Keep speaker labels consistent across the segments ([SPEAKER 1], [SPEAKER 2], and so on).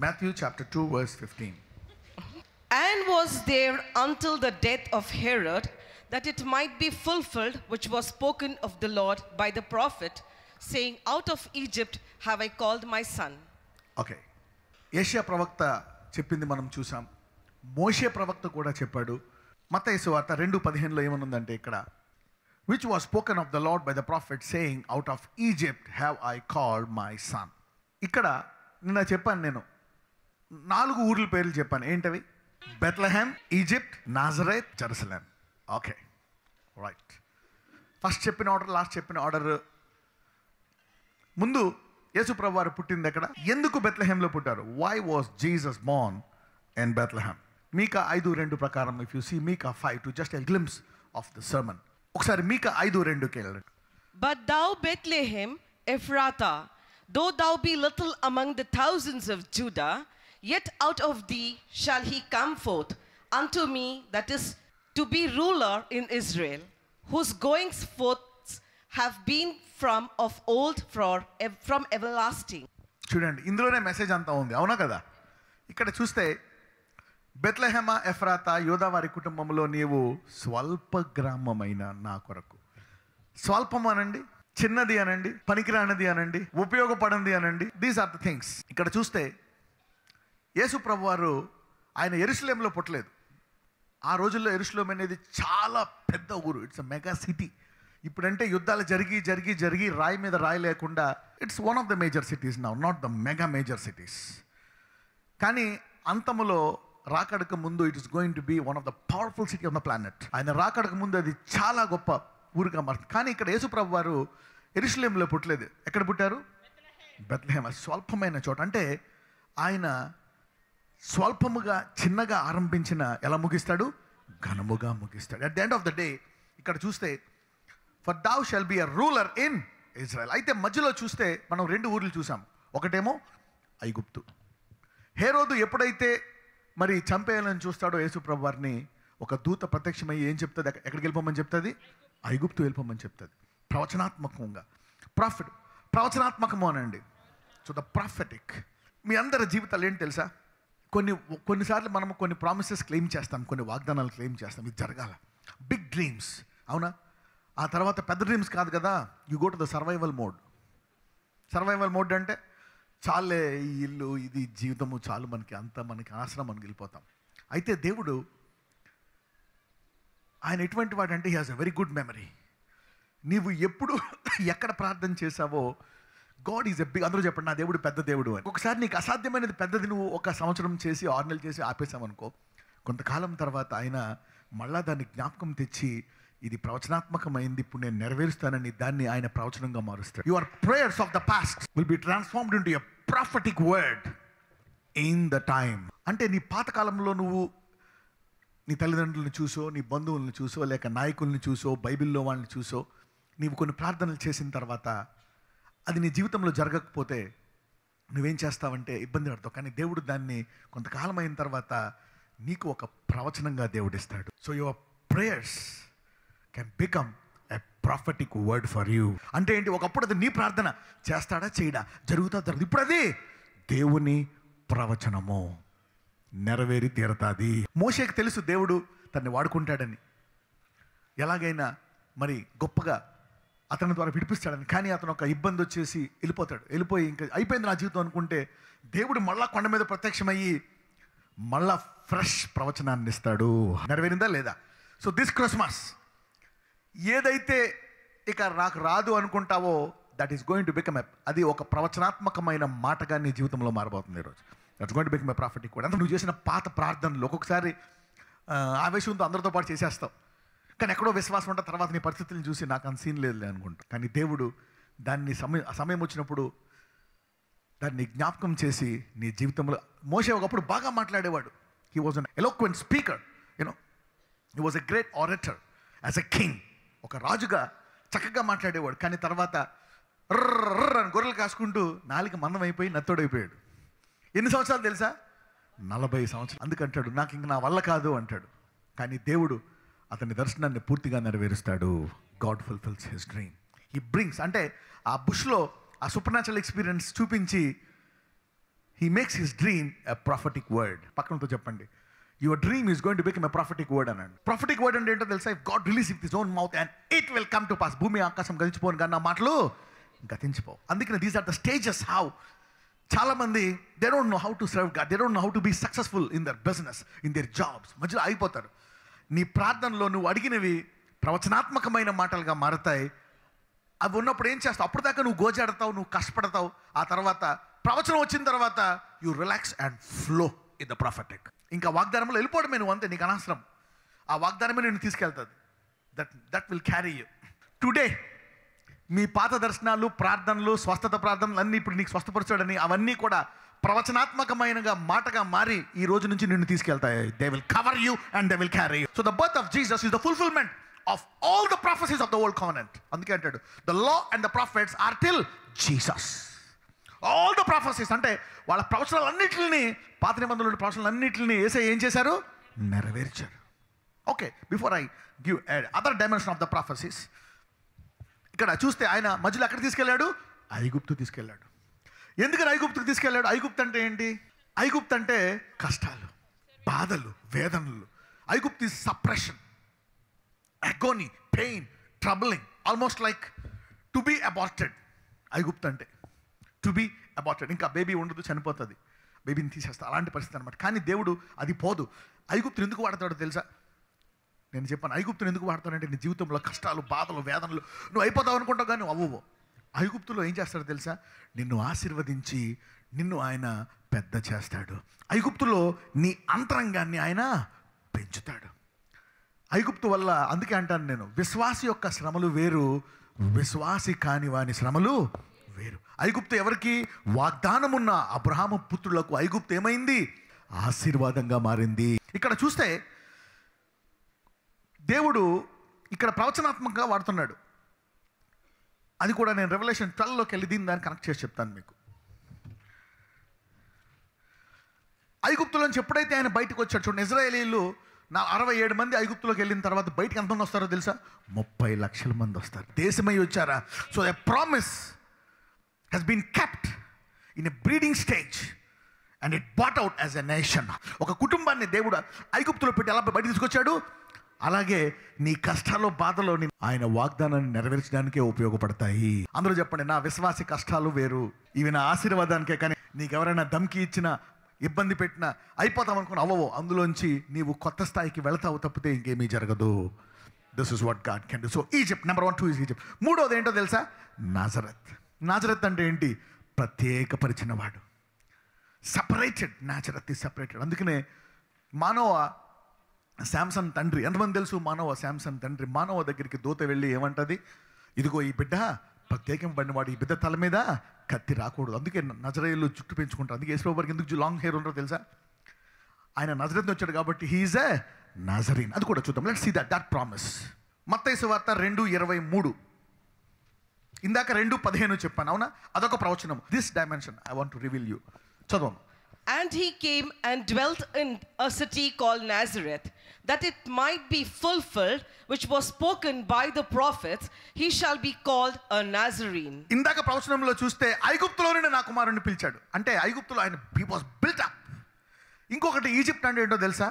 [SPEAKER 1] Matthew chapter 2 verse 15.
[SPEAKER 2] And was there until the death of Herod, that it might be fulfilled which was spoken of the Lord by the prophet, saying, Out of Egypt have I called my son.
[SPEAKER 1] Okay. యెషయా ప్రవక్త చెప్పింది మనం చూసాం. మోషే ప్రవక్త కూడా చెప్పాడు. మత్తయి సువార్త 2:15లో ఏమనుందంటే ఇక్కడ, which was spoken of the Lord by the prophet saying, Out of Egypt have I called my son. ఇక్కడ నిన్న చెప్పాను, నేను 4 ఊర్ల పేర్లు చెప్పాను. ఏంటవి? Bethlehem, Egypt, Nazareth, Jerusalem. Okay, right. First చెప్పిన ఆర్డర్, లాస్ట్ చెప్పిన ఆర్డర్. ముందు యేసు ప్రభు వారు పుట్టింది ఎక్కడ? ఎందుకు బెత్లెహెంలో పుట్టారు? Why was Jesus born in Bethlehem? Mika 5:2 ప్రకారం, if you see Mika 5 two just a glimpse of the sermon. ఒకసారి మీకా 5:2కి వెళ్ళండి.
[SPEAKER 2] But thou Bethlehem Ephratah, though thou be little among the thousands of Judah, yet out of thee shall he come forth unto me that is to be ruler in Israel, whose goings forth have been from of old, from everlasting.
[SPEAKER 1] చూడండి, ఇందులోనే message అంతా ఉంది, అవునా కదా? ఇక్కడ చూస్తే బెత్లెహెమ ఎఫ్రాతా, యోధా వారి కుటుంబంలో నీవు స్వల్ప గ్రామమైన నా కొరకు. స్వల్పం అనండి, చిన్నది అనండి, పనికిరానిది అనండి, ఉపయోగపడింది అనండి, దీస్ ఆర్ ద థింగ్స్. ఇక్కడ చూస్తే యేసు ప్రభు వారు ఆయన యెరూషలేంలో పుట్టలేదు. ఆ రోజుల్లో యెరూషలేం అనేది చాలా పెద్ద ఊరు. It's a mega city. ఇప్పుడంటే యుద్ధాలు జరిగి రాయి మీద రాయి లేకుండా it's one of the major cities now, not the mega major cities. కానీ అంతములో రాకడకు ముందు it is going to be one of the powerful city of the planet. ఆయన రాకడకు ముందు అది చాలా గొప్ప ఊరుగా మారుతుంది. కానీ ఇక్కడ యేసు ప్రభు వారు యెరూషలేంలో పుట్టలేదు. ఎక్కడ పుట్టారు? బెత్లెహెమ్, స్వల్పమైన చోట. అంటే ఆయన స్వల్పముగా, చిన్నగా ఆరంభించిన ఎలా ముగిస్తాడు? ఘనముగా ముగిస్తాడు. At the end of the day ఇక్కడ చూస్తే, for thou shall be a ruler in Israel. అయితే మధ్యలో చూస్తే మనం 2 ఊర్లు చూసాం. ఒకటేమో ఐగుప్తు. హేరోదు ఎప్పుడైతే మరి చంపేయాలని చూస్తాడో యేసు ప్రభు వారిని, ఒక దూత ప్రత్యక్షమై ఏం చెప్తుంది? ఎక్కడికి వెళ్ళిపోమని చెప్తుంది? ఐగుప్తు వెళ్ళిపోమని చెప్తుంది. ప్రవచనాత్మకంగా, ప్రవచనాత్మకము అనండి. So the prophetic. మీ అందరి జీవితాలు ఏంటి తెలుసా? కొన్నిసార్లు మనం కొన్ని ప్రామిసెస్ క్లెయిమ్ చేస్తాం, కొన్ని వాగ్దానాలు క్లెయిమ్ చేస్తాం, ఇది జరగాల, బిగ్ డ్రీమ్స్, అవునా? ఆ తర్వాత పెద్ద డ్రీమ్స్ కాదు కదా, you go to the survival mode. Survival mode అంటే చాలే, ఈ ఇల్లు, ఇది జీవితము చాలు, మనకి ఆసనం, మనకి వెళ్ళిపోతాం. అయితే దేవుడు ఆయన ఎటువంటి వాడు అంటే, he has a very good memory. నీవు ఎప్పుడు ఎక్కడ ప్రార్థన చేసావో, గాడ్ ఈజ్ ఎ బిగ్, అందరూ చెప్పండి, నా దేవుడు పెద్ద దేవుడు అని. ఒకసారి నీకు అసాధ్యమైనది పెద్దది నువ్వు 1 సంవత్సరం చేసి 6 నెలలు చేసి ఆపేసామనుకో, కొంతకాలం తర్వాత ఆయన మళ్ళా దాన్ని జ్ఞాపకం తెచ్చి, ఇది ప్రవచనాత్మకమైంది, ఇప్పుడు నేను నెరవేరుస్తానని దాన్ని ఆయన ప్రవచనంగా మారుస్తాడు. Your prayers of the past will be transformed into a prophetic word in the time. అంటే నీ పాతకాలంలో నువ్వు నీ తల్లిదండ్రులను చూసో, నీ బంధువులను చూసో, లేక నాయకుల్ని చూసో, బైబిల్లో వాళ్ళని చూసో, నీవు కొన్ని ప్రార్థనలు చేసిన తర్వాత అది నీ జీవితంలో జరగకపోతే నువ్వేం చేస్తావంటే ఇబ్బంది పడతావు. కానీ దేవుడు దాన్ని కొంతకాలం అయిన తర్వాత నీకు ఒక ప్రవచనంగా దేవుడిస్తాడు. So your prayers can become a prophetic word for you. అంటే ఏంటి? ఒకప్పుడు అది నీ ప్రార్థన, చేస్తాడా చేయడా, జరుగుతుంది. ఇప్పుడు అది దేవుని ప్రవచనము, నెరవేరి తీరతాది. మోషేకి తెలుసు దేవుడు తన్ని వాడుకుంటాడని, ఎలాగైనా మరి గొప్పగా అతని ద్వారా విడిపిస్తాడని. కానీ అతను ఒక ఇబ్బంది వచ్చేసి వెళ్ళిపోయి ఇంకా అయిపోయింది నా జీవితం అనుకుంటే, దేవుడు మళ్ళా కొండ మీద ప్రత్యక్షమయ్యి మళ్ళా ఫ్రెష్ ప్రవచనాన్ని ఇస్తాడు. నెరవేరిందా లేదా? సో దిస్ క్రిస్మస్ ఏదైతే ఇక నాకు రాదు అనుకుంటావో, that is going to become అది ఒక ప్రవచనాత్మకమైన మాటగా నీ జీవితంలో మారబోతుంది ఈరోజు. That's going to become a prophetic word. అంటే నువ్వు చేసిన పాత ప్రార్థనలు ఒక్కొక్కసారి ఆవేశంతో అందరితో పాటు చేసేస్తావు, కానీ ఎక్కడో విశ్వాసం ఉంటే తర్వాత నీ పరిస్థితులను చూసి నాకు అంత సీన్ లేదులే అనుకుంటా. కానీ దేవుడు దాన్ని సమయం వచ్చినప్పుడు దాన్ని జ్ఞాపకం చేసి నీ జీవితంలో, మోషే ఒకప్పుడు బాగా మాట్లాడేవాడు. He was an eloquent speaker, you know, he was a great orator as a king. ఒక రాజుగా చక్కగా మాట్లాడేవాడు. కానీ తర్వాత అని గొర్రెలు కాసుకుంటూ నాలుక మందం అయిపోయి నత్తోడైపోయాడు. ఎన్ని సంవత్సరాలు తెలుసా? 40 సంవత్సరాలు. అందుకంటాడు నాకు ఇంక నా వల్ల కాదు అంటాడు. కానీ దేవుడు అతని దర్శనాన్ని పూర్తిగా నెరవేరుస్తాడు. God fulfils his dream. He brings, అంటే ఆ బుష్లో ఆ సూపర్ న్యాచురల్ ఎక్స్పీరియన్స్ చూపించి He makes his dream a prophetic word. పక్కనతో చెప్పండి, your dream is going to become a prophetic word అనండి. Prophetic word అంటే ఏంటో తెలుసా? If God release it with his own mouth and it will come to pass. భూమి ఆకాశం గతించిపోను కానీ నా మాటలు గతించిపోవు. అందుకని these are the stages how చాలా మంది they don't know how to serve God. They don't know how to be successful in their business, in their jobs. మధ్యలో అయిపోతారు. నీ ప్రార్థనలో నువ్వు అడిగినవి ప్రవచనాత్మకమైన మాటలుగా మారతాయి. అవి ఉన్నప్పుడు ఏం చేస్తావు? అప్పుడు దాకా నువ్వు గోజాడతావు, నువ్వు కష్టపడతావు. ఆ తర్వాత ప్రవచనం వచ్చిన తర్వాత you relax and flow in the prophetic. ఇంకా వాగ్దానంలో వెళ్ళిపోవడమే నువ్వు, అంతే. నీకు అనవసరం. ఆ వాగ్దానమే నేను తీసుకెళ్తుంది. That will carry you. Today మీ పాత దర్శనాలు, ప్రార్థనలు, స్వస్థత ప్రార్థనలు అన్నీ ఇప్పుడు నీకు స్వస్థపరచాడని అవన్నీ కూడా ప్రవచనాత్మకమైనగా మాటగా మారి ఈ రోజు నుంచి నిన్ను తీసుకెళ్తాయి. They will cover you and they will carry you. So the birth of Jesus is the fulfilment of all the prophecies of the old covenant. అందుకే అంటాడు the law and the prophets are till Jesus. all the prophecies అంటే వాళ్ళ ప్రవచనాలన్నిటిని, పాత నిబంధనలోని ప్రవచనాలన్నిటిని యేసయ్య ఏం చేశారు? నెరవేర్చారు. Okay, before I give other dimension of the prophecies, ఇక్కడ చూస్తే ఆయన మధ్యలో ఎక్కడ తీసుకెళ్ళాడు? ఐగుప్తు తీసుకెళ్ళాడు. ఎందుకని ఐగుప్తుకు తీసుకెళ్ళాడు? ఐగుప్తు అంటే ఏంటి? ఐగుప్తు అంటే కష్టాలు, బాధలు, వేదనలు. ఐగుప్తు is suppression, agony, pain, troubling, almost like to be aborted. ఐగుప్తు అంటే టు బి అబార్టెడ్. ఇంకా బేబీ ఉండదు, చనిపోతుంది, బేబీని తీసేస్తా, అలాంటి పరిస్థితి అనమాట. కానీ దేవుడు అది పోదు. ఐగుప్తుని ఎందుకు వాడతాడో తెలుసా? నేను చెప్పాను, ఐగుప్తుని ఎందుకు వాడతానంటే నీ జీవితంలో కష్టాలు, బాధలు, వేదనలు నువ్వు అయిపోతావు అనుకుంటావు కానీ నువ్వు అవ్వవు. ఐగుప్తులో ఏం చేస్తాడో తెలుసా? నిన్ను ఆశీర్వదించి నిన్ను ఆయన పెద్ద చేస్తాడు. ఐగుప్తులో నీ అంతరంగాన్ని ఆయన పెంచుతాడు. ఐగుప్తు వల్ల అందుకే అంటాను నేను, విశ్వాసి యొక్క శ్రమలు వేరు, విశ్వాసి కాని వాని శ్రమలు వేరు. ఐగుప్తు ఎవరికి? వాగ్దానమున్న అబ్రహాము పుత్రులకు ఐగుప్తు ఏమైంది? ఆశీర్వాదంగా మారింది. ఇక్కడ చూస్తే దేవుడు ఇక్కడ ప్రవచనాత్మకంగా వాడుతున్నాడు. అది కూడా నేను రెవల్యూషన్ 12లోకి వెళ్ళి దీన్ని దాన్ని కనెక్ట్ చేసి చెప్తాను మీకు. ఐగుప్తులోంచి ఎప్పుడైతే ఆయన బయటకు వచ్చాడు, చూడండి, ఇజ్రాయేలీలు 67 మంది ఐగుప్తులోకి వెళ్ళిన తర్వాత బయటకు ఎంతమంది వస్తారో తెలుసా? 30 లక్షల మంది వస్తారు. దేశమై వచ్చారా? So the promise has been kept in a breeding stage and it brought out as a nation. ఒక కుటుంబాన్ని దేవుడు ఐగుప్తులో పెట్టి ఎలా బయట తీసుకొచ్చాడు, అలాగే నీ కష్టాల్లో, బాధలో ఆయన వాగ్దానాన్ని నెరవేర్చడానికే ఉపయోగపడతాయి. అందరూ చెప్పండి, నా విశ్వాసి కష్టాలు వేరు, ఇవి నా ఆశీర్వాదానికే. కానీ నీకు ఎవరైనా ధమ్కి ఇచ్చినా, ఇబ్బంది పెట్టినా, అయిపోతాం అనుకుని అవ్వవు. అందులోంచి నీవు కొత్త స్థాయికి వెళతావు తప్పితే ఇంకేమీ జరగదు. This is what God can do. So Egypt number 1, 2 is Egypt. మూడోది ఏంటో తెలుసా? నాజరత్. నాజరత్ అంటే ఏంటి? ప్రత్యేకపరిచిన వాడు. సపరేటెడ్. నాజరత్ is separated. అందుకనే మానవ శాంసన్ తండ్రి, ఎంతమంది తెలుసు? మానవ శాంసన్ తండ్రి మానవ దగ్గరికి దూత వెళ్ళి ఏమంటది? ఇదిగో ఈ బిడ్డ ప్రత్యేకింపబడినవాడు, ఈ బిడ్డ తల మీద కత్తి రాకూడదు. అందుకే నజరేయులు జుట్టు పెంచుకుంటారు. అందుకే యేసు ప్రభువుకి ఎందుకు లాంగ్ హెయిర్ ఉంటారో తెలుసా? ఆయన నజరేత్ వచ్చాడు కాబట్టి హీఈస్ ఎ నజరీన్. అది కూడా చూద్దాం. Let's see that promise. Mattayi సువార్త 2:23. ఇందాక 2:15 చెప్పాను, అవునా? అదొక ప్రవచనం. This dimension I want to reveal you. చదవం.
[SPEAKER 2] And he came and dwelt in a city called Nazareth, that it might be fulfilled, which was spoken by the prophets, he shall be called a Nazarene.
[SPEAKER 1] ఇందాక ప్రవచనంలో చూస్తే ఐగుప్తులో నుండి నా కుమారుని పిలిచాడు అంటే ఐగుప్తులో ఆయన he was built up. ఇంకొకటి ఈజిప్ట్ అంటే ఏంటో తెలుసా?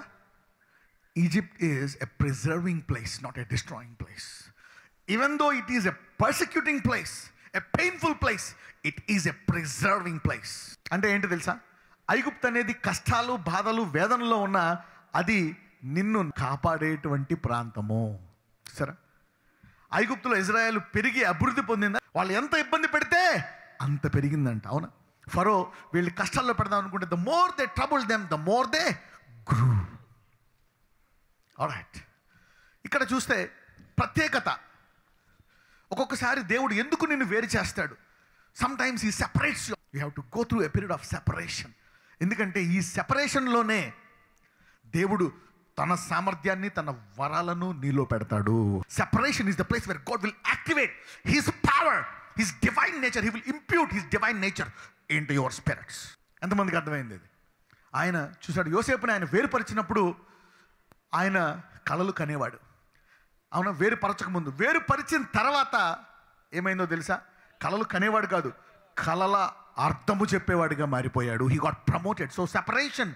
[SPEAKER 1] Egypt is a preserving place, not a destroying place. Even though it is a persecuting place, a painful place, it is a preserving place. అంటే ఏంటి తెలుసా? ఐగుప్తు అనేది కష్టాలు, బాధలు, వేదనలో ఉన్న అది నిన్ను కాపాడేటువంటి ప్రాంతము. సరే, ఐగుప్తులో ఇజ్రాయేల్ పెరిగి అభివృద్ధి పొందిందా? వాళ్ళు ఎంత ఇబ్బంది పెడితే అంత పెరిగిందంట, అవునా? ఫరో వీళ్ళు కష్టాల్లో పెడదాం అనుకుంటే the more they trouble them the more they grew. Alright, ఇక్కడ చూస్తే ప్రత్యేకత. ఒక్కొక్కసారి దేవుడు ఎందుకు నిన్ను వేరు చేస్తాడు? Sometimes he separates you. You have to go through a period of separation. ఎందుకంటే ఈ సెపరేషన్లోనే దేవుడు తన సామర్థ్యాన్ని, తన వరాలను నీలో పెడతాడు. Separation is the place where God will activate his power, his divine nature. He will impute his divine nature in to your spirits. ఎంతమందికి అర్థమైంది ఇది? ఆయన చూశాడు, యోసేపుని ఆయన వేరుపరిచినప్పుడు ఆయన కలలు కనేవాడు, అవునా? వేరుపరచక ముందు. వేరుపరిచిన తర్వాత ఏమైందో తెలుసా? కలలు కనేవాడు కాదు, కలల అర్థము చెప్పేవాడిగా మారిపోయాడు. He got promoted. So separation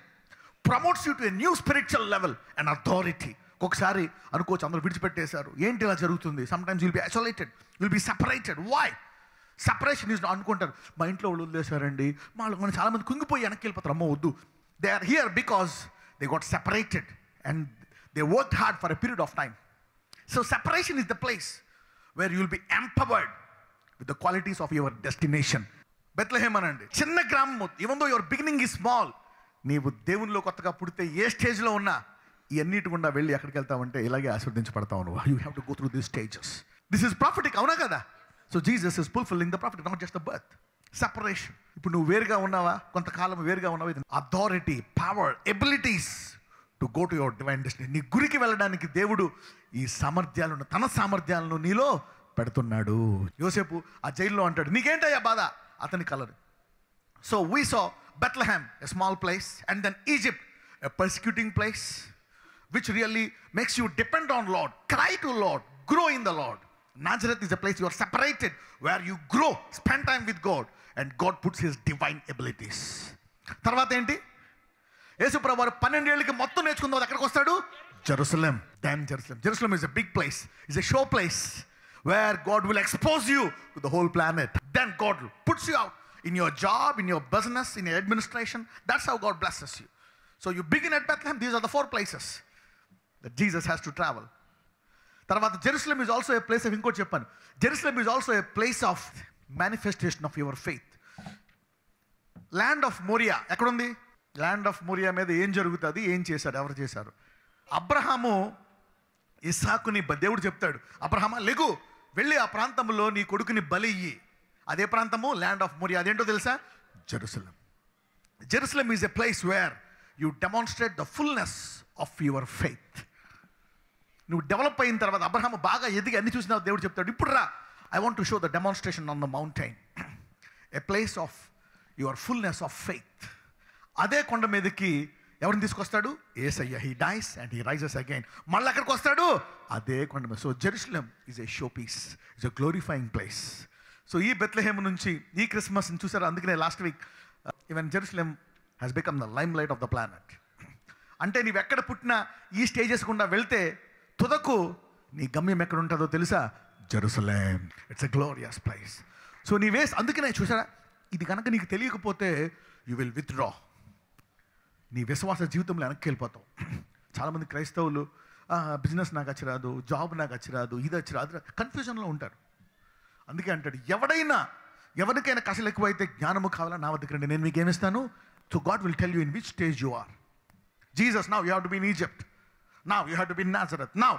[SPEAKER 1] promotes you to a new spiritual level and authority. ఒకసారి అనుకోవచ్చు అందరూ విడిచిపెట్టేశారు, ఏంటి ఇలా జరుగుతుంది? Sometimes will be isolated, will be separated. Why? Separation is అనుకుంటారు, మా ఇంట్లో వాళ్ళు వదిలేశారండి, మనం చాలామంది కుంగిపోయి వెనక్కి వెళ్ళిపోతారు. అమ్మో వద్దు. They are here because they got separated and they work hard for a period of time. So separation is the place where you will be empowered with the qualities of your destination. Bethlehem అనండి, చిన్న గ్రామం. Even though your beginning is small, నీవు దేవునిలో కొత్తగా పుడితే ఏ స్టేజ్లో ఉన్నా ఇవన్నిటి గుండా వెళ్ళి ఎక్కడికి వెళ్తావంటే ఇలాగే ఆశీర్వదించబడతావు నువ్వు. You have to go through this stages. This is prophetic, అవునా కదా? So Jesus is fulfilling the profit, not just the birth. Separation. ఇప్పుడు నువ్వు వేరుగా ఉన్నావా, కొంతకాలం వేరుగా ఉన్నావా, ఇది authority, power, abilities to go to your divine destiny. నీ గురికి వెళ్ళడానికి దేవుడు ఈ సామర్థ్యాలను, తన సామర్థ్యాలను నీలో పెడుతున్నాడు. యోసేపు ఆ జైల్లో అంటాడు, నీకేంటయ్యా బాధ? అతని colour. So we saw Bethlehem, a small place, and then Egypt, a persecuting place, which really makes you depend on Lord, cry to Lord, grow in the Lord. Nazareth is a place you are separated, where you grow, spend time with God, and God puts His divine abilities. తర్వాత ఏంటి? యేసు ప్రభువు వారు 12 ఏళ్ళకి మొత్తం నేర్చుకున్న ఎక్కడికి వస్తాడు? Jerusalem. Then Jerusalem. Jerusalem is a big place, is a show place, where God will expose you to the whole planet. Then God puts you out in your job, in your business, in your administration. That's how God blesses you. So you begin at Bethlehem. These are the 4 places that Jesus has to travel. Tarvata Jerusalem is also a place of, inko cheppanu, Jerusalem is also a place of manifestation of your faith. Land of Moriah ekkadundi? Land of Moriah మీద ఏం జరుగుతుంది, ఏం చేశారు, ఎవరు చేశారు? అబ్రహాము ఇస్సాకుని దేవుడు చెప్తాడు, అబ్రహామా లెగు, వెళ్ళి ఆ ప్రాంతంలో నీ కొడుకుని బలి ఇయ్యి. అదే ప్రాంతము ల్యాండ్ ఆఫ్ మోరియా. అదేంటో తెలుసా? Jerusalem. Jerusalem is a place where you demonstrate the fullness of your faith. నువ్వు డెవలప్ అయిన తర్వాత, అబ్రహాము బాగా ఎదిగి అన్ని చూసిన దేవుడు చెప్తాడు, ఇప్పుడు రా, I want to show the demonstration on the mountain, a place of your fullness of faith. అదే కొండ మీదకి ఎవరిని తీసుకొస్తాడు? Yesayya. He dies and he rises again. మళ్ళీ ఎక్కడికి వస్తాడు? అదే కొండ మీద. So Jerusalem is a showpiece, is a glorifying place. So ఈ బెత్లెహేమ్ నుంచి ఈ క్రిస్మస్ చూసారు. అందుకనే last week even Jerusalem has become the limelight of the planet. అంటే నీవు ఎక్కడ పుట్టినా ఈ స్టేజెస్ గుండా వెళ్తే తుదకు నీ గమ్యం ఎక్కడ ఉంటుందో తెలుసా? Jerusalem. It's a glorious place. So అందుకనే చూసారా, ఇది కనుక నీకు తెలియకపోతే యూ విల్ విత్డ్రా. నీ విశ్వాస జీవితంలో వెనక్కి వెళ్ళిపోతావు. చాలామంది క్రైస్తవులు బిజినెస్ నాకు వచ్చి రాదు, జాబ్ నాకు వచ్చి రాదు, ఇది వచ్చి రాదు, కన్ఫ్యూజన్లో ఉంటారు. అందుకే అంటాడు, ఎవరికైనా కషలు ఎక్కువైతే జ్ఞానము కావాలా, నా వద్దకు రండి, నేను మీకు ఏమిస్తాను. So God will tell you in which stage you are. Jesus, now you have to be in Egypt, now you have to be in Nazareth, now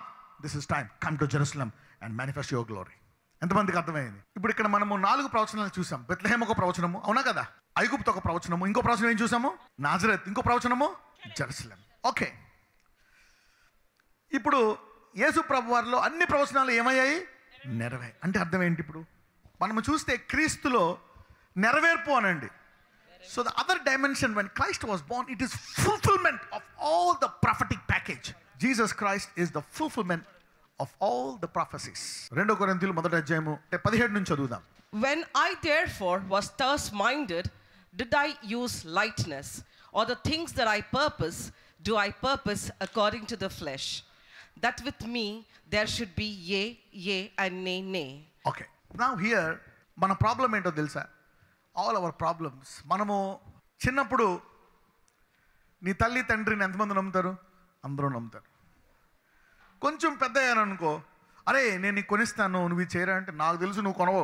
[SPEAKER 1] this is time, come to Jerusalem and manifest your glory. ఎంతమందికి అర్థమైంది? ఇప్పుడు ఇక్కడ మనము 4 ప్రవచనాలు చూసాం. Bethlehem ఒక ప్రవచనము, అవునా కదా? ఐగుప్తు ఒక ప్రవచనము, ఇంకో ప్రవచనం ఏం చూసాము? నాజరత్. ఇంకో ప్రవచనము జెరూసలేం. ఓకే, ఇప్పుడు యేసు ప్రభు వారిలో అన్ని ప్రవచనాలు ఏమయ్యాయి? నెరవే. అంటే అర్థం ఏంటి? ఇప్పుడు మనము చూస్తే క్రీస్తులో నెరవేర్పు అనండి. So the other dimension when Christ was Born, it is fulfilment of all the prophetic package. Jesus Christ is the fulfilment of all the prophecies. 2 కొరింథీయులు 1వ అధ్యాయము 17 నుంచి చదువుదాం.
[SPEAKER 2] When I therefore was thus minded, did I use lightness, or the things that I purpose, do I purpose according to the flesh, that with me there should be yea, yea, and nay, nay.
[SPEAKER 1] Okay, now here మన problem ఏంటో తెలుసా? all our problems, మనము చిన్నప్పుడు నీ తల్లి తండ్రిని ఎంతమంది నమ్ముతారు? అందరూ నమ్ముతారు. కొంచెం పెద్ద అయ్యాననుకో, అరే నేను నీకు కొనిస్తాను, నువ్వు ఇది చేయరా అంటే, నాకు తెలుసు నువ్వు కొనవో.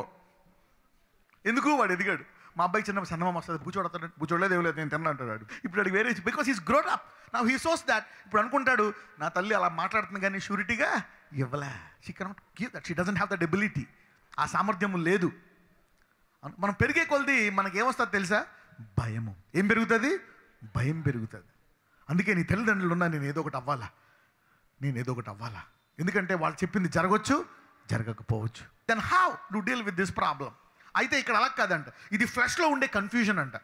[SPEAKER 1] ఎందుకు? వాడు ఎదిగాడు. మా అబ్బాయికి చిన్న సన్నమం వస్తుంది, బుచ్చోడతాడు, బుచ్చోడలేదు ఏమలేదు, నేను తిన్నా అంటాడు. ఇప్పుడు వాడికి వేరే, because he's grown up now, he sees that. ఇప్పుడు అనుకుంటాడు, నా తల్లి అలా మాట్లాడుతుంది కానీ షూరిటీగా ఇవ్వలే. She cannot give that, she doesn't have that ability. ఆ సామర్థ్యము లేదు. మనం పెరిగే కొలది మనకి ఏమొస్తుంది తెలుసా? భయము. ఏం పెరుగుతుంది? భయం పెరుగుతుంది. అందుకే నీ తల్లిదండ్రులు ఉన్నా, నేను ఏదో ఒకటి అవ్వాలా, ఎందుకంటే వాళ్ళు చెప్పింది జరగవచ్చు, జరగకపోవచ్చు. Then how do deal with this problem? అయితే ఇక్కడ అలా కాదంట, ఇది ఫ్లెష్లో ఉండే కన్ఫ్యూజన్ అంట.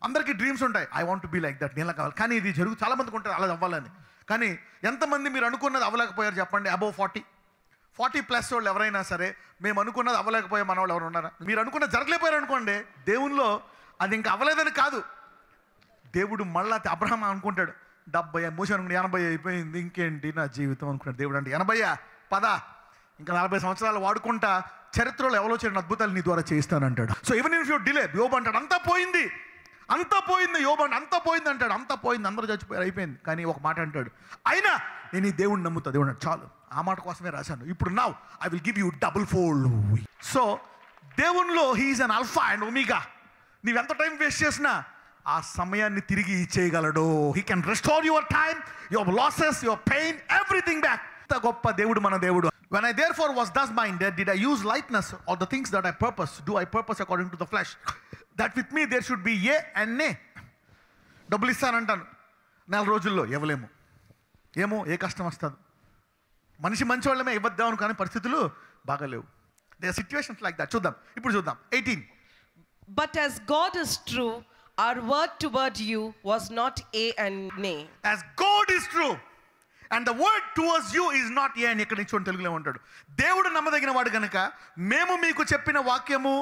[SPEAKER 1] అందరికీ డ్రీమ్స్ ఉంటాయి, I want to be like that, నేను కావాలి. కానీ ఇది చాలా మందికి ఉంటుంది అలా అవ్వాలని. కానీ ఎంతమంది మీరు అనుకున్నది అవ్వలేకపోయారు చెప్పండి? అబౌవ్ 40 ప్లస్ వాళ్ళు ఎవరైనా సరే, మేము అనుకున్నది అవ్వలేకపోయే మన వాళ్ళు ఎవరు ఉన్నారా? మీరు అనుకున్నది జరగలేకపోయారు అనుకోండి, దేవునిలో అది ఇంకా అవ్వలేదని కాదు. దేవుడు మళ్ళా అబ్రహాం అనుకుంటాడు 70 మోషే అనుకుంటే 80 అయిపోయింది, ఇంకేంటి నా జీవితం అనుకుంటాడు. దేవుడు అంటే 80 పద, ఇంకా 40 సంవత్సరాలు వాడుకుంటా చరిత్రలో ఎవరో చేయని అద్భుతాలు నీ ద్వారా చేయిస్తానంటాడు. So even if you delay, Yobu అంటాడు అంతా పోయింది యోబు అంటే అంతా పోయింది అంటాడు. అంతా పోయింది, అందరూ చచ్చిపోయారు, అయిపోయింది. కానీ ఒక మాట అంటాడు, అయినా నేను ఈ దేవుడిని నమ్ముతా. దేవుడు అంటే చాలు, ఆ మాట కోసమే రాశాను. ఇప్పుడు now I will give you double fold. So దేవునిలో he is an alpha and omega. నీవెంత టైం వేస్ట్ చేసినా ఆ సమయాన్ని తిరిగి ఇచ్చేయగలడు. He can restore your time, your losses, your pain, everything back. ఇంత గొప్ప దేవుడు మన దేవుడు. When I therefore was thus minded, did I use lightness or the things that I purpose? Do I purpose according to the flesh? That with me there should be yea and nay. డబ్బులు ఇస్తానంటాను, 4 రోజుల్లో ఇవ్వలేము. ఏమో ఏ కష్టం వస్తుంది. మనిషి మంచి వాళ్ళమే ఇవ్వద్దామని, కానీ పరిస్థితులు బాగాలేవు. There are situations like that. ఇప్పుడు చూద్దాం 18.
[SPEAKER 2] But as God is true, our word toward you was not a and nay.
[SPEAKER 1] As God is true and the word towards you is not yea and. ఇక్కడ నుంచి చూడండి, తెలుగులో ఉంటాడు, దేవుడు నమ్మదగిన వాడు కనుక మేము మీకు చెప్పిన వాక్యము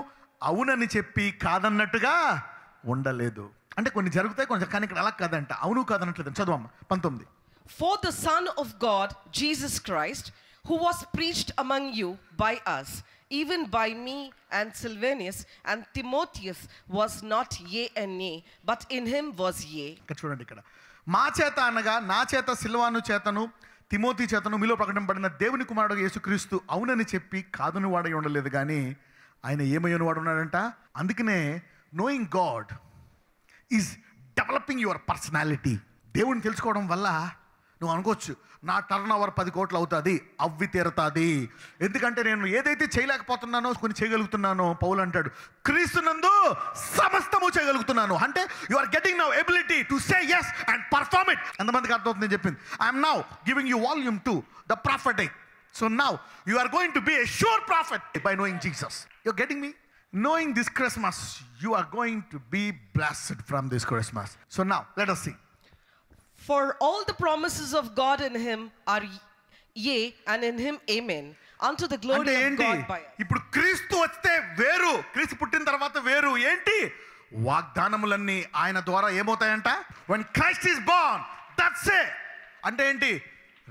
[SPEAKER 1] అవునని చెప్పి కాదన్నట్టుగా ఉండలేదు. అంటే కొన్ని జరుగుతాయి, కొంచెం, కానీ ఇక్కడ అలా కాదంట, అవును కాదన్నట్లేదు. చదవమ్మ 19.
[SPEAKER 2] For the Son of God, Jesus Christ, who was preached among you by us, even by me and Silvanus and Timotheus, was not yea and nay, but in him was yea.
[SPEAKER 1] ఇక్కడ చూడండి, ఇక్కడ మా చేత అనగా నా చేత, సిల్వాను చేతను, Timothy చేతను మీలో ప్రకటింపబడిన దేవుని కుమారుడు యేసుక్రీస్తు అవునని చెప్పి కాదని వాడై ఉండలేదు, కానీ ఆయన ఏమయ్యని వాడు ఉన్నాడంట. అందుకనే knowing God is developing your personality. దేవుడిని తెలుసుకోవడం వల్ల నువ్వు అనుకోవచ్చు, నా టర్న్ ఓవర్ 10 కోట్లు అవుతుంది, అవ్వి తీరుతుంది. ఎందుకంటే నేను ఏదైతే చేయలేకపోతున్నానో కొన్ని చేయగలుగుతున్నానో. పౌలు అంటాడు, క్రీస్తునందు సమస్తము చేయగలుగుతున్నాను. అంటే you are getting now ability to say yes and perform it. ఎంతమందికి అర్థమవుతుందని చెప్పింది. I'm now giving you volume 2, the prophetic. So now you are going to be a sure prophet by knowing Jesus. You're getting me? Knowing this Christmas, you are going to be blessed from this Christmas. So now let us see.
[SPEAKER 2] For all the promises of God in him are yea and in him amen, unto the glory of God by us.
[SPEAKER 1] ఇప్పుడు క్రీస్తు వస్తే వేరు, క్రీస్తు పుట్టిన తర్వాత వేరు. ఏంటి? వాగ్దానములన్నీ ఆయన ద్వారా ఏమవుతాయంట? when Christ is born, that's it. అంటే ఏంటి?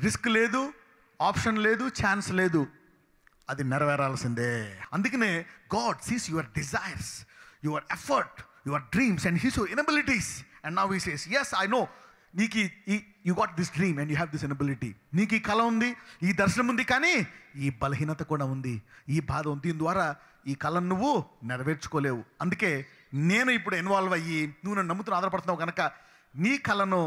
[SPEAKER 1] రిస్క్ లేదు, ఆప్షన్ లేదు, ఛాన్స్ లేదు, అది నెరవేరాల్సిందే. అందుకనే God sees your desires, your effort, your dreams and his inabilities. And now he says yes, I know నీకు you got this dream and you have this inability. నీకు ఈ కళ ఉంది, ఈ దర్శనం ఉంది, కానీ ఈ బలహీనత కూడా ఉంది, ఈ బాధ ఉంది. దీని ద్వారా ఈ కళను నువ్వు నెరవేర్చుకోలేవు. అందుకే నేను ఇప్పుడు ఇన్వాల్వ్ అయ్యి, నువ్వు నన్ను నమ్ముతున్న ఆధారపడుతున్నావు కనుక, నీ కళను,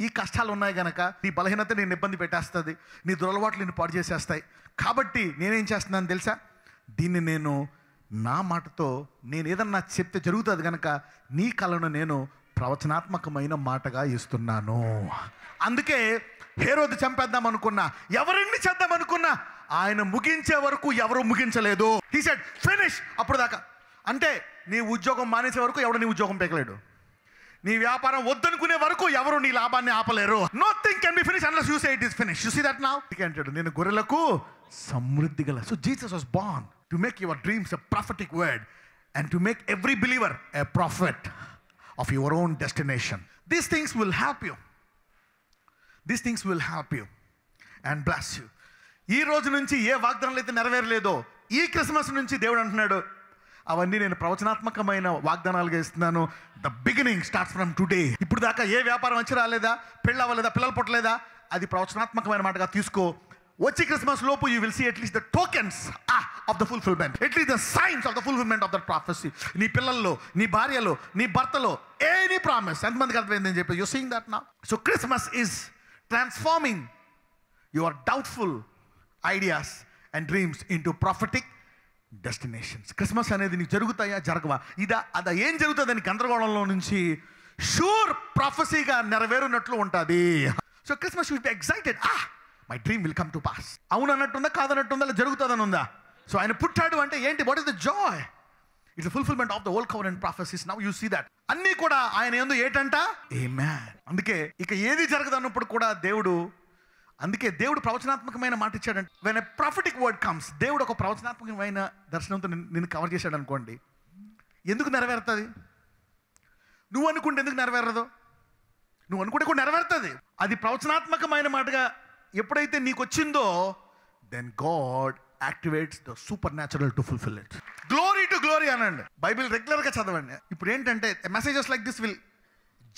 [SPEAKER 1] ఈ కష్టాలు ఉన్నాయి కనుక, నీ బలహీనత నేను ఇబ్బంది పెట్టేస్తుంది, నీ దురలవాట్లు నేను పాడు చేసేస్తాయి. కాబట్టి నేనేం చేస్తున్నాను తెలుసా? దీన్ని నేను నా మాటతో, నేను ఏదన్నా చెప్తే జరుగుతుంది కనుక, నీ కళను నేను ప్రవచనాత్మకమైన మాటగా ఇస్తున్నాను. అందుకే హేరోదు చంపేద్దాం అనుకున్నా, ఎవరిని చేద్దాం అనుకున్నా, ఆయన ముగించే వరకు ఎవరు ముగించలేదు. He said finish. అప్పుడు దాకా అంటే నీ ఉద్యోగం మానేసే వరకు ఎవడు నీ ఉద్యోగం పెకలేడు, నీ వ్యాపారం వద్దనుకునే వరకు ఎవరు నీ లాభాన్ని ఆపలేరు. Nothing can be finish unless you say it is finish. You see that now. అంటాడు, నేను గొర్రెలకు సమృద్ధి గల. So Jesus was born to make your dreams a prophetic word and to make every believer a prophet of your own destination. These things will help you. These things will help you and bless you. ఈ రోజు నుంచి ఏ వాగ్దానాలు అయితే నెరవేరలేదో, ఈ Christmas నుంచి దేవుడు అంటున్నాడు, అవన్నీ నేను ప్రవచనాత్మకమైన వాగ్దానాలుగా ఇస్తున్నాను. The beginning starts from today. ఇప్పుడు దాకా ఏ వ్యాపారం వచ్చి రాలేదా, పెళ్ళి అవ్వలేదా, పిల్లలు పుట్టలేదా, అది ప్రవచనాత్మకమైన మాటగా తీసుకో. వచ్చి క్రిస్మస్ లోపు you will see at least the tokens of the fulfilment, at least the signs of the fulfilment of that prophecy. నీ పిల్లల్లో, నీ భార్యలో, నీ భర్తలో ఎనీ ప్రామిస్. ఎంతమందికి అర్థమైందని చెప్పి you seeing that now. So Christmas is transforming your doubtful ideas and dreams into prophetic destinations. Christmas అనేది నీకు జరుగుతాయా, జరగవా, ఇదా అదా, ఏం జరుగుతుందని గందరగోళంలో నుంచి షూర్ ప్రాఫెసీగా నెరవేరున్నట్లు ఉంటుంది. So Christmas should be excited. My dream will come to pass. అవును అన్నట్టుందా, కాదన్నట్టుందా, అలా జరుగుతుందని ఉందా? సో ఆయన పుట్టాడు అంటే ఏంటి? What is the joy? It's the fulfilment of the old covenant prophecies. Now you see that. అన్నీ కూడా ఆయన యందు ఏంటంట? ఆమేన్. అందుకే ఇక ఏది జరగదు అన్నప్పుడు కూడా అందుకే దేవుడు ప్రవచనాత్మకమైన మాట ఇచ్చాడంటే, when a prophetic word comes, దేవుడు ఒక ప్రవచనాత్మకమైన దర్శనంతో నిన్ను కవర్ చేశాడు అనుకోండి, ఎందుకు నెరవేరుతుంది? నువ్వు అనుకుంటే ఎందుకు నెరవేరదు? నువ్వు అనుకుంటే కూడా నెరవేరుతుంది. అది ప్రవచనాత్మకమైన మాటగా ఎప్పుడైతే నీకు వచ్చిందో, then God activates the super natural to fulfil it. Glory to glory అనండి. బైబిల్ రెగ్యులర్గా చదవండి. ఇప్పుడు ఏంటంటే మెసేజెస్ లైక్ దిస్ విల్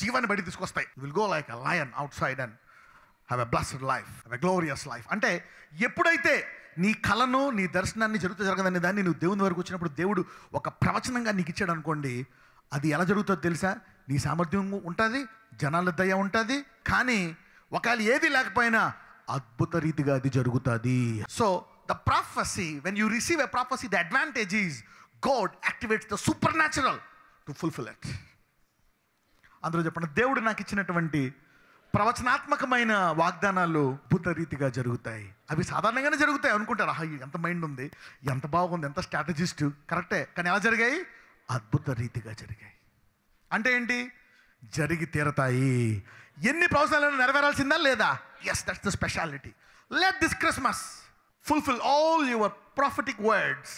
[SPEAKER 1] జీవాన్ని బయట తీసుకొస్తాయి. Will go like a lion outside and have a blessed life, have a glorious life. అంటే ఎప్పుడైతే నీ కళను, నీ దర్శనాన్ని జరగదనే దాన్ని నువ్వు దేవుని వరకు వచ్చినప్పుడు దేవుడు ఒక ప్రవచనంగా నీకు ఇచ్చాడు అనుకోండి, అది ఎలా జరుగుతుందో తెలుసా? నీ సామర్థ్యం ఉంటుంది, జనాల దయ ఉంటుంది, కానీ ఒకవేళ ఏది లేకపోయినా అద్భుత రీతిగా అది జరుగుతుంది. So the prophecy, when you receive a prophecy, the advantage is God activates the super natural to fulfil it. అందరూ చెప్పండి, దేవుడు నాకు ఇచ్చినటువంటి ప్రవచనాత్మకమైన వాగ్దానాలు అద్భుత రీతిగా జరుగుతాయి. అవి సాధారణంగానే జరుగుతాయి అనుకుంటారు. ఎంత మైండ్ ఉంది, ఎంత బాగుంది, ఎంత స్ట్రాటజిస్ట్, కరెక్టే. కానీ ఎలా జరిగాయి? అద్భుత రీతిగా జరిగాయి. అంటే ఏంటి? జరిగి తీరతాయి. ఎన్ని ప్రవచనాలను నెరవేరాల్సిందా లేదా? Yes, that's the speciality. Let this Christmas fulfil all your prophetic words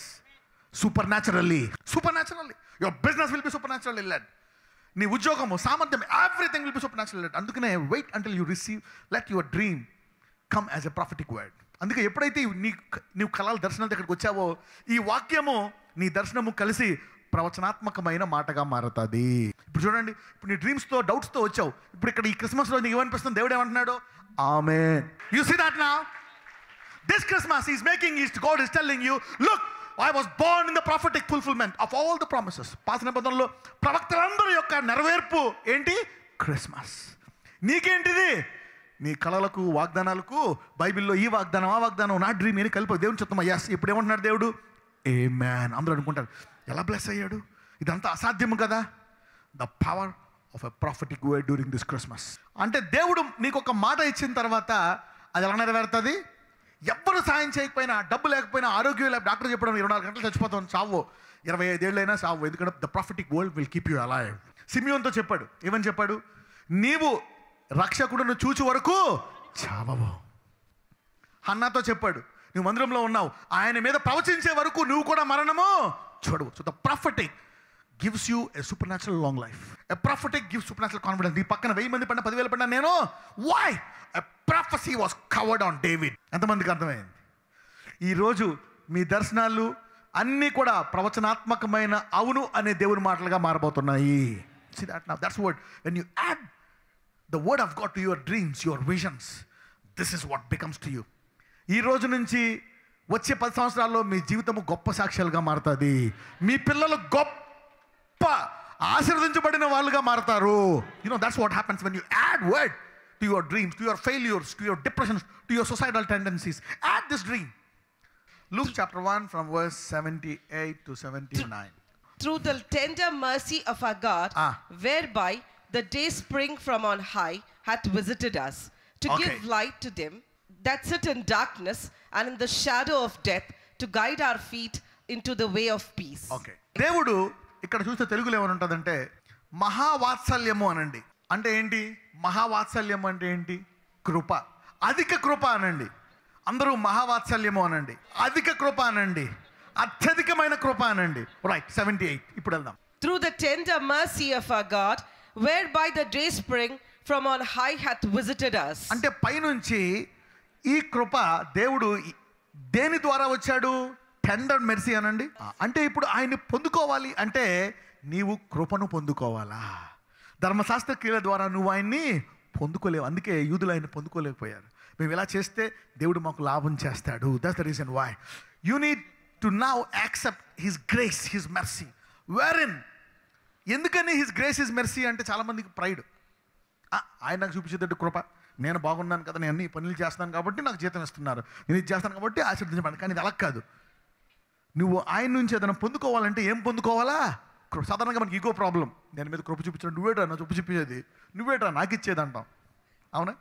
[SPEAKER 1] supernaturally. Your business will be supernaturally led. నీ ఉద్యోగము, సామర్థ్యం, everything will be supernatural led. అందుకనే wait until you receive, let your dream come as a prophetic word. అందుకే ఎప్పుడైతే నీవు కళల దర్శనాల దగ్గరికి వచ్చావో, ఈ వాక్యము నీ దర్శనము కలిసి ప్రవచనాత్మకమైన మాటగా మారుతుంది. ఇప్పుడు చూడండి, ఇప్పుడు నీ డ్రీమ్స్తో, డౌట్స్తో వచ్చావు. ఇప్పుడు ఇక్కడ ఈ క్రిస్మస్లో నీకు ఏమనిపిస్తుంది? దేవుడు ఏమంటున్నాడు? Amen. You see that now? This Christmas is making east, God is telling you, look, I was born in the prophetic fulfillment of all the promises. పాత నిబంధనలో ప్రవక్తలందరి యొక్క నెరవేర్పు ఏంటి? క్రిస్మస్. నీకేంటిది? నీ కళలకు, వాగ్దానాలకు. బైబిల్లో ఈ వాగ్దానం, ఆ వాగ్దానం, నా డ్రీమ్ అని కలిపి దేవుని చెప్తామా? ఎస్. ఇప్పుడు ఏమంటున్నాడు దేవుడు? ఆమేన్. అందరూ అనుకుంటారు, ఎలా బ్లెస్ అయ్యాడు, ఇదంతా అసాధ్యం కదా. The power of a prophetic word during this Christmas. అంటే దేవుడు నీకు ఒక మాట ఇచ్చిన తర్వాత అది ఎలా నెరవేరుతుంది? ఎవ్వరు సాయం చేయకపోయినా, డబ్బు లేకపోయినా, ఆరోగ్యం లేకపోతే, డాక్టర్ చెప్పడం 24 గంటలు చచ్చిపోతాం, చావు, 25 ఏళ్ళైనా చావు. ఎందుకంటే the prophetic world will keep you alive. సిమియోన్తో చెప్పాడు, ఏమని చెప్పాడు? నీవు రక్షకుడును చూచు వరకు చావవు. హన్నాతో చెప్పాడు, నువ్వు మందిరంలో ఉన్నావు, ఆయన మీద ప్రవచించే వరకు నువ్వు కూడా మరణము చూడవు. So the prophetic gives you a supernatural long life. A prophetic gives supernatural confidence. నీ పక్కన 1000 మంది పడినా, 10,000 పడినా నేను, why? A prophecy was covered on David. ఎంతమందికి అర్థమైంది? ఈరోజు మీ దర్శనాలు అన్నీ కూడా ప్రవచనాత్మకమైన అవును అనే దేవుని మాటలుగా మారబోతున్నాయి. See that now? That's what, when you add the word of God to your dreams, your visions, this is what becomes to you. ఈ రోజు నుంచి వచ్చే 10 సంవత్సరాల్లో మీ జీవితము గొప్ప సాక్ష్యాలుగా మారుతుంది. మీ పిల్లలు గొప్ప ఆశీర్వదించబడిన వాళ్ళుగా మారతారు. That's what happens when you add word to your dreams, to your failures, to your depressions, to your suicidal tendencies. Add this dream. Luke chapter 1 from verse 78 to 79.
[SPEAKER 2] Through the tender mercy of our God, whereby the day spring from on high hath visited us, to give light to them that sit in darkness and in the shadow of death, to guide our feet into the way of peace.
[SPEAKER 1] Okay. దేవుడు ఇక్కడ చూస్తే తెలుగులో ఏమని ఉంటుందంటే మహావాత్సల్యము అనండి. అంటే ఏంటి? మహావాత్సల్యం అంటే ఏంటి? కృప, అధిక కృప అనండి. అందరూ మహావాత్సల్యము అనండి, అధిక కృప అనండి, అత్యధికమైన కృప అనండి. రైట్, 78. ఇప్పుడు వెళ్దాం.
[SPEAKER 2] Through the tender mercy of our God, whereby the day spring from on high hath visited us.
[SPEAKER 1] అంటే పైనుంచి ఈ కృప దేవుడు దేని ద్వారా వచ్చాడు? టెండర్ మెర్సీ అనండి. అంటే ఇప్పుడు ఆయన్ని పొందుకోవాలి అంటే నీవు కృపను పొందుకోవాలా? ధర్మశాస్త్ర క్రియల ద్వారా నువ్వు ఆయన్ని పొందుకోలేవు. అందుకే యూదులు ఆయన్ని పొందుకోలేకపోయారు. మేము ఇలా చేస్తే దేవుడు మాకు లాభం చేస్తాడు. That's the reason why you need to now accept his grace, his mercy. Where in, ఎందుకని హిస్ గ్రేస్, హిస్ మెర్సీ అంటే చాలామందికి ప్రైడ్. ఆయన నాకు చూపించేటట్టు కృప, నేను బాగున్నాను కదా, నేను అన్ని పనులు చేస్తున్నాను కాబట్టి నాకు జీతం ఇస్తున్నారు, నేను ఇది చేస్తాను కాబట్టి ఆశీర్వదించబడి. కానీ ఇది అలా కాదు. నువ్వు ఆయన నుంచి ఏదైనా పొందుకోవాలంటే ఏం పొందుకోవాలా? సాధారణంగా మనకి ఈగో ప్రాబ్లం. నేను మీద కృప చూపించడం, నువ్వేట్రా నా కృప చూపించేది, నువ్వేట్రా నాకు ఇచ్చేది అంటాం, అవునా?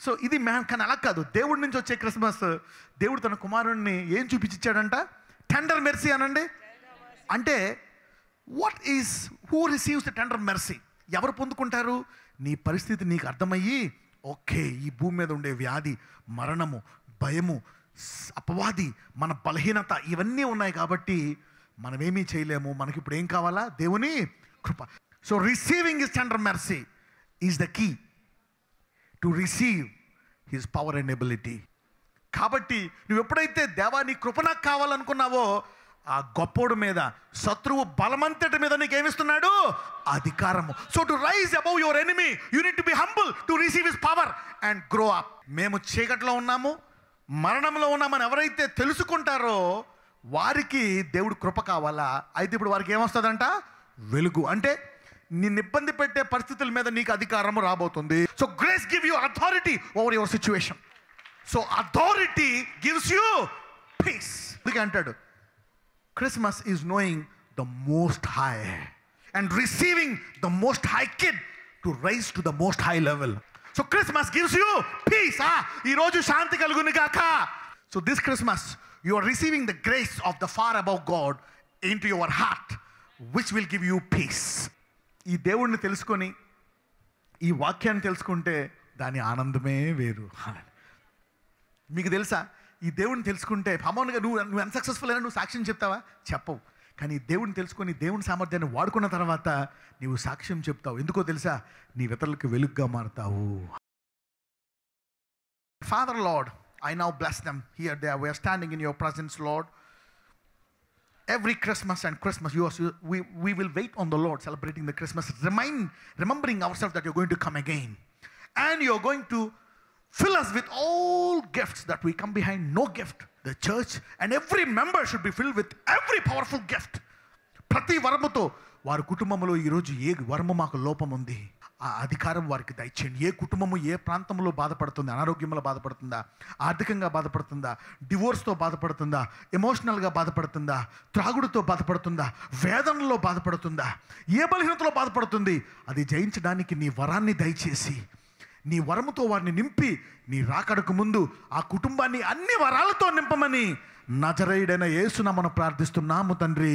[SPEAKER 1] సో ఇది కానీ అలా కాదు. దేవుడి నుంచి వచ్చే క్రిస్మస్, దేవుడు తన కుమారుణ్ణి ఏం చూపించాడంట? టెండర్ మెర్సీ అనండి. అంటే what is, who receives the tender mercy? ఎవరు పొందుకుంటారు? నీ పరిస్థితి నీకు అర్థమయ్యి, ఓకే, ఈ భూమి మీద ఉండే వ్యాధి, మరణము, భయము, అపవాది, మన బలహీనత ఇవన్నీ ఉన్నాయి కాబట్టి మనమేమీ చేయలేము. మనకి ఇప్పుడు ఏం కావాలా? దేవుని కృప. So receiving his tender mercy is the key to receive his power and ability. కాబట్టి నువ్వు ఎప్పుడైతే దేవా నీ కృప నాకు కావాలనుకున్నావో, ఆ గొప్పోడు మీద, శత్రువు బలమంతటి మీద నీకేమిస్తున్నాడు? అధికారము. So to rise above your enemy you need to be humble to receive his power and grow up. మేము చీకట్లో ఉన్నాము, మరణంలో ఉన్నామని ఎవరైతే తెలుసుకుంటారో వారికి దేవుడు కృప కావాలా. అయితే ఇప్పుడు వారికి ఏమొస్తుందంట? వెలుగు. అంటే నిన్ను ఇబ్బంది పెట్టే పరిస్థితుల మీద నీకు అధికారము రాబోతుంది. So grace give you authority over your situation. So authority gives you peace. అందుకే అంటాడు Christmas is knowing the most high and receiving the most high kid to rise to the most high level. So Christmas gives you peace. Ee roju shanti kalugunu gaaka. So this Christmas you are receiving the grace of the far above God into your heart, which will give you peace. ఈ దేవుణ్ణి తెలుసుకొని ఈ వాక్యాన్ని తెలుసుకుంటే దాని ఆనందమే వేరు. మీకు తెలుసా, ఈ దేవుడిని తెలుసుకుంటే మామూలుగా నువ్వు అన్సక్సెస్ఫుల్ అయినా నువ్వు సాక్ష్యం చెప్తావా? చెప్పవు. కానీ ఈ దేవుడిని తెలుసుకొని దేవుని సామర్థ్యాన్ని వాడుకున్న తర్వాత నీవు సాక్ష్యం చెప్తావు. ఎందుకో తెలుసా? నీ ఇతరులకు వెలుగుగా మారుతావు. Father Lord, I now bless them here there. We are standing in your presence, Lord. Every Christmas and Christmas, we will wait on the Lord, celebrating the Christmas, remembering ourselves that you're going to come again, and you're going to fill us with all gifts, that we come behind no gift. The church and every member should be filled with every powerful gift. ప్రతి వరముతో వారి కుటుంబంలో ఈరోజు ఏ వరము మాకు లోపం ఉంది, ఆ అధికారం వారికి దయచేయండి. ఏ కుటుంబము ఏ ప్రాంతంలో బాధపడుతుంది, అనారోగ్యంలో బాధపడుతుందా, ఆర్థికంగా బాధపడుతుందా, డివోర్స్తో బాధపడుతుందా, ఎమోషనల్గా బాధపడుతుందా, త్రాగుడుతో బాధపడుతుందా, వేదనలో బాధపడుతుందా, ఏ బలహీనతలో బాధపడుతుంది, అది జయించడానికి నీ వరాన్ని దయచేసి నీ వరముతో వారిని నింపి నీ రాకడకు ముందు ఆ కుటుంబాన్ని అన్ని వరాలతో నింపమని నజరేయుడైన యేసునామమున ప్రార్థిస్తున్నాము తండ్రి.